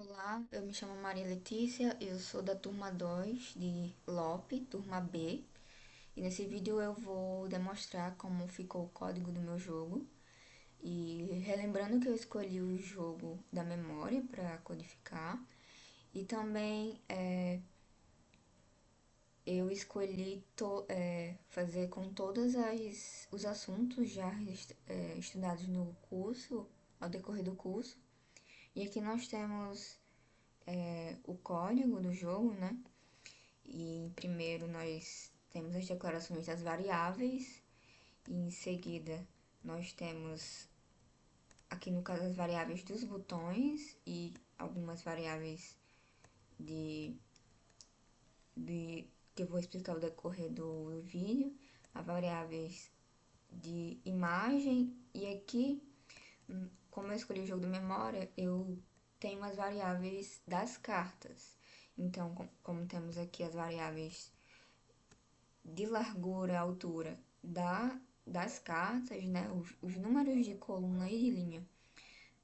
Olá, eu me chamo Maria Letícia, eu sou da turma 2 de LOP, turma B, e nesse vídeo eu vou demonstrar como ficou o código do meu jogo. E relembrando que eu escolhi o jogo da memória para codificar, e também eu escolhi fazer com todos os assuntos já estudados no curso, ao decorrer do curso. E aqui nós temos o código do jogo, né? E primeiro nós temos as declarações das variáveis, e em seguida nós temos aqui no caso as variáveis dos botões e algumas variáveis de, de que eu vou explicar ao decorrer do vídeo, as variáveis de imagem, e aqui, como eu escolhi o jogo de memória, eu tenho as variáveis das cartas. Então, como temos aqui as variáveis de largura, altura das cartas, né? Os números de coluna e de linha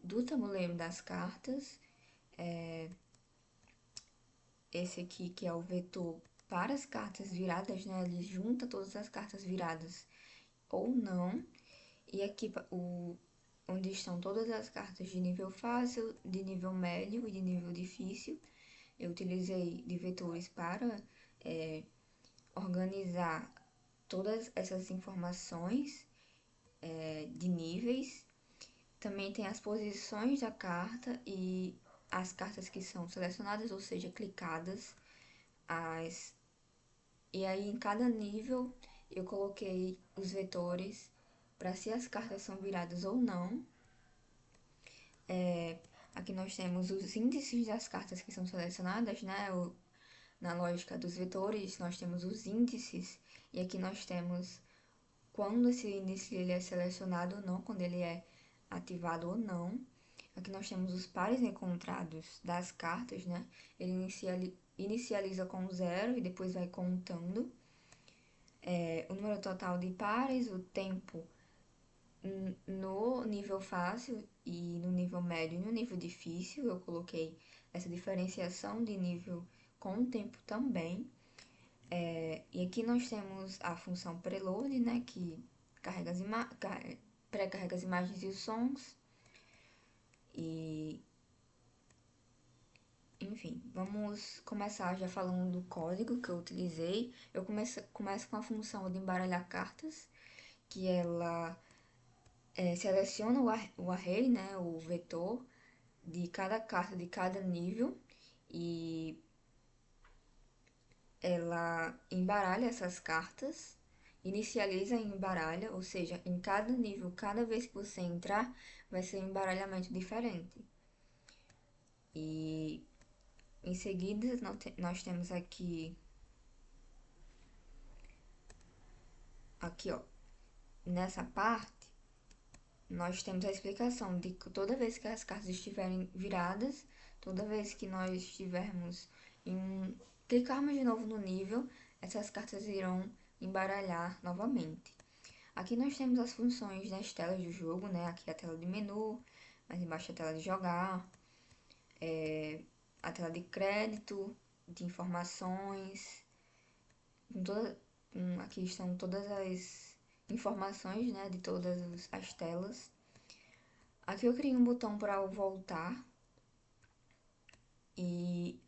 do tabuleiro das cartas. Esse aqui que é o vetor para as cartas viradas, né? Ele junta todas as cartas viradas ou não. E aqui onde estão todas as cartas de nível fácil, de nível médio e de nível difícil. Eu utilizei de vetores para organizar todas essas informações de níveis. Também tem as posições da carta e as cartas que são selecionadas, ou seja, clicadas. As... E aí, em cada nível, eu coloquei os vetores para se as cartas são viradas ou não. Aqui nós temos os índices das cartas que são selecionadas, né? Na lógica dos vetores, nós temos os índices, e aqui nós temos quando esse índice ele é selecionado ou não, quando ele é ativado ou não. Aqui nós temos os pares encontrados das cartas, né? Ele inicializa com zero e depois vai contando. O número total de pares, o tempo no nível fácil e no nível médio e no nível difícil. Eu coloquei essa diferenciação de nível com o tempo também. E aqui nós temos a função preload, né, que carrega pré-carrega as imagens e os sons. E, enfim, vamos começar já falando do código que eu utilizei. Eu começo com a função de embaralhar cartas, que ela seleciona o array, né, o vetor de cada carta de cada nível, e ela embaralha essas cartas, inicializa e embaralha, ou seja, em cada nível, cada vez que você entrar, vai ser um embaralhamento diferente. E em seguida, nós temos aqui ó, nessa parte, nós temos a explicação de que toda vez que as cartas estiverem viradas, toda vez que nós estivermos clicarmos de novo no nível, essas cartas irão embaralhar novamente. Aqui nós temos as funções das telas do jogo, né? Aqui a tela de menu, mais embaixo a tela de jogar, a tela de crédito, de informações. Aqui estão todas as informações, né, de todas as telas. Aqui eu criei um botão para o voltar. E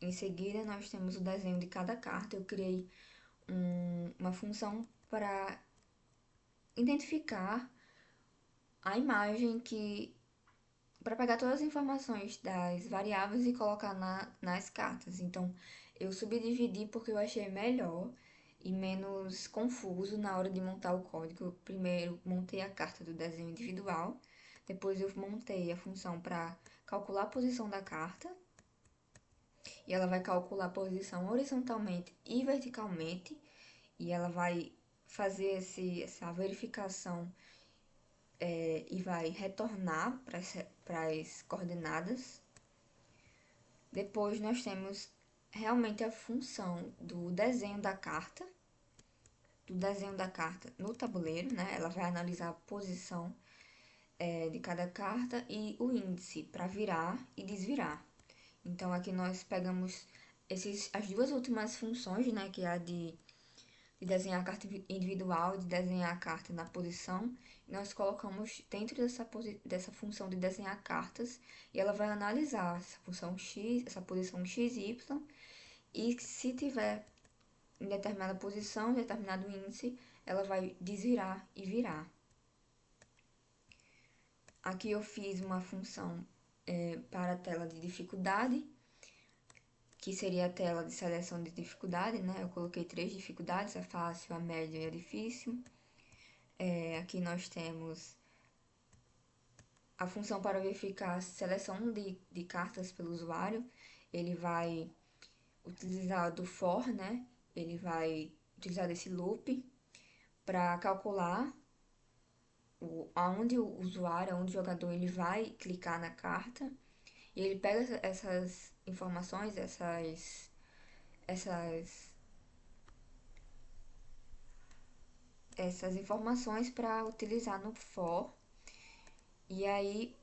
em seguida nós temos o desenho de cada carta. Eu criei uma função para identificar a imagem para pegar todas as informações das variáveis e colocar nas cartas. Então, eu subdividi porque eu achei melhor e menos confuso na hora de montar o código. Eu primeiro montei a carta do desenho individual, depois eu montei a função para calcular a posição da carta, e ela vai calcular a posição horizontalmente e verticalmente, e ela vai fazer essa verificação e vai retornar para as coordenadas. Depois nós temos realmente a função do desenho da carta, no tabuleiro, né? Ela vai analisar a posição de cada carta e o índice para virar e desvirar. Então aqui nós pegamos as duas últimas funções, né, que é a de desenhar a carta individual e de desenhar a carta na posição. Nós colocamos dentro dessa função de desenhar cartas e ela vai analisar essa função X, essa posição X e Y, e se tiver em determinada posição, em determinado índice, ela vai desvirar e virar. Aqui eu fiz uma função para a tela de dificuldade, que seria a tela de seleção de dificuldade, né? Eu coloquei 3 dificuldades, a fácil, a média e a difícil. Aqui nós temos a função para verificar a seleção de cartas pelo usuário. Ele vai utilizar do for, né? Ele vai utilizar desse loop para calcular aonde o usuário, aonde o jogador ele vai clicar na carta. E ele pega essas informações, essas, essas informações para utilizar no for. E aí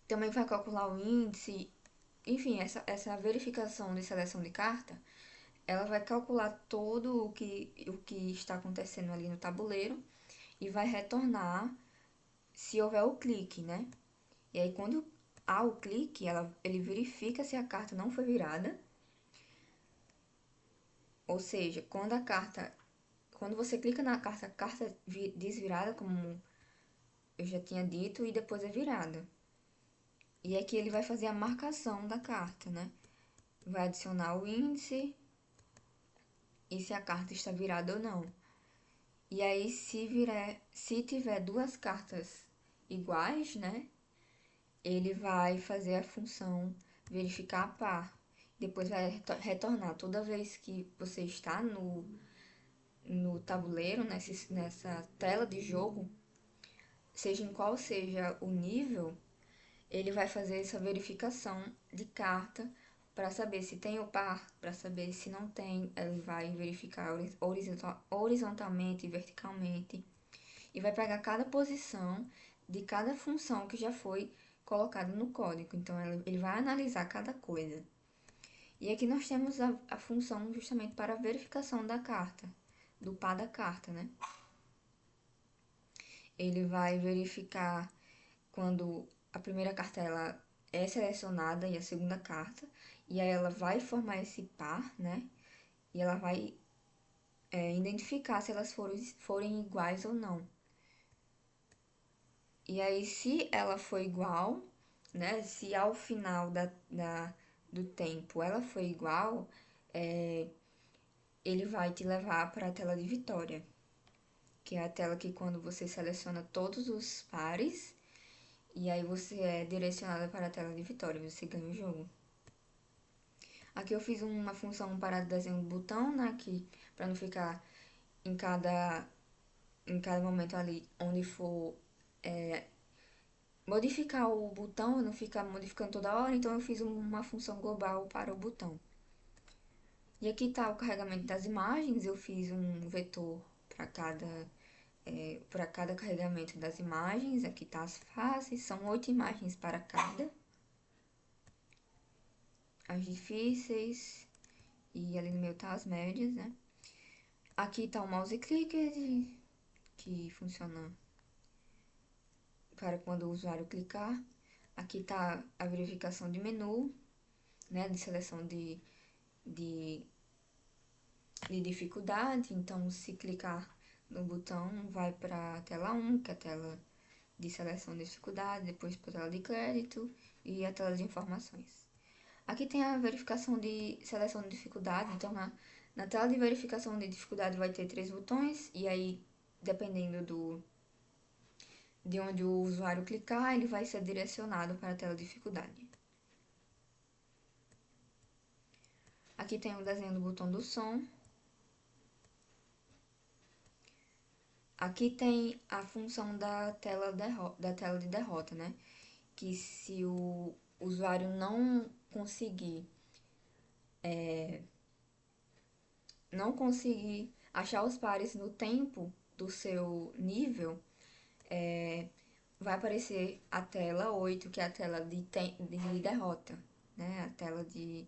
também vai calcular o índice. Enfim, essa verificação de seleção de carta, ela vai calcular todo o que está acontecendo ali no tabuleiro e vai retornar se houver o clique, né? E aí quando há o clique, ele verifica se a carta não foi virada. Ou seja, quando você clica na carta, a carta desvirada, como eu já tinha dito, e depois é virada. E aqui ele vai fazer a marcação da carta, né? Vai adicionar o índice e se a carta está virada ou não. E aí, se tiver duas cartas iguais, né? Ele vai fazer a função verificar a par. Depois vai retornar toda vez que você está no tabuleiro, nessa tela de jogo, seja em qual seja o nível, ele vai fazer essa verificação de carta para saber se tem o par, para saber se não tem, ele vai verificar horizontalmente e verticalmente e vai pegar cada posição de cada função que já foi colocada no código. Então ele vai analisar cada coisa. E aqui nós temos a função justamente para a verificação da carta, do par da carta, né? Ele vai verificar quando a primeira carta ela é selecionada e a segunda carta, e aí ela vai formar esse par, né? E ela vai identificar se elas forem iguais ou não. E aí, se ela for igual, né? Se ao final do tempo ela for igual, ele vai te levar para a tela de vitória, que é a tela que quando você seleciona todos os pares, e aí você é direcionada para a tela de vitória, você ganha o jogo. Aqui eu fiz uma função para desenho do botão, né? Que para não ficar em cada momento ali onde for modificar o botão, não ficar modificando toda hora, então eu fiz uma função global para o botão. E aqui está o carregamento das imagens, eu fiz um vetor para cada carregamento das imagens. Aqui tá as faces, são 8 imagens para cada. As difíceis e ali no meio tá as médias, né? Aqui tá o mouse clicker que funciona para quando o usuário clicar. Aqui tá a verificação de menu, né? De seleção de dificuldade. Então, se clicar no botão, vai para a tela 1, que é a tela de seleção de dificuldade, depois para a tela de crédito e a tela de informações. Aqui tem a verificação de seleção de dificuldade, então na tela de verificação de dificuldade vai ter 3 botões, e aí, dependendo de onde o usuário clicar, ele vai ser direcionado para a tela de dificuldade. Aqui tem o desenho do botão do som. Aqui tem a função da tela de derrota, né? Que se o usuário não conseguir achar os pares no tempo do seu nível, vai aparecer a tela 8, que é a tela de derrota, né? A tela de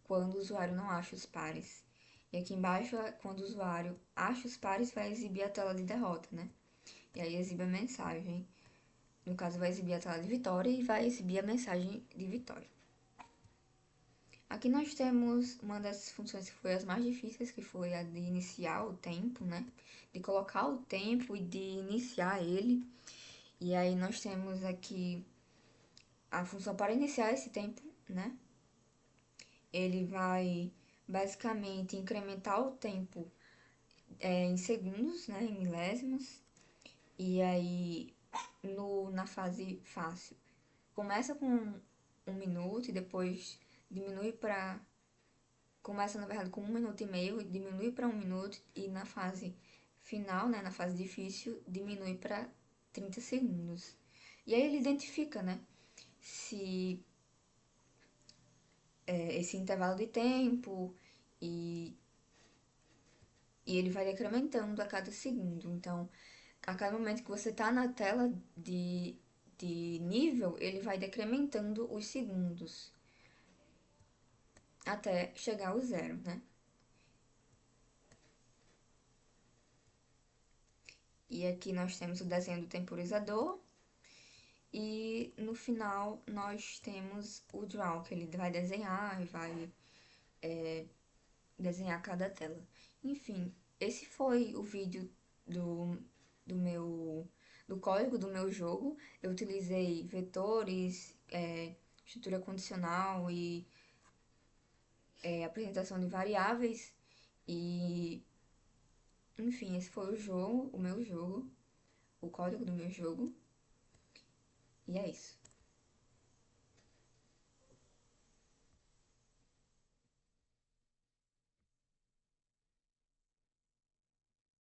quando o usuário não acha os pares. E aqui embaixo, quando o usuário acha os pares, vai exibir a tela de derrota, né? E aí exibe a mensagem. No caso, vai exibir a tela de vitória e vai exibir a mensagem de vitória. Aqui nós temos uma das funções que foi as mais difíceis, que foi a de iniciar o tempo, né? De colocar o tempo e de iniciar ele. E aí nós temos aqui a função para iniciar esse tempo, né? Ele vai basicamente incrementar o tempo em segundos, né? Em milésimos. E aí na fase fácil começa com 1 minuto e depois diminui para. Começa, na verdade, com 1 minuto e meio, e diminui para 1 minuto, e na fase final, né, na fase difícil, diminui para 30 segundos. E aí ele identifica, né, se esse intervalo de tempo e, e ele vai decrementando a cada segundo. Então, a cada momento que você está na tela de nível, ele vai decrementando os segundos até chegar ao zero, né? E aqui nós temos o desenho do temporizador. E no final nós temos o draw, que ele vai desenhar e vai desenhar cada tela. Enfim, esse foi o vídeo do, do meu do código do meu jogo. Eu utilizei vetores, estrutura condicional e apresentação de variáveis. E enfim, esse foi o jogo, o meu jogo, o código do meu jogo. E é isso.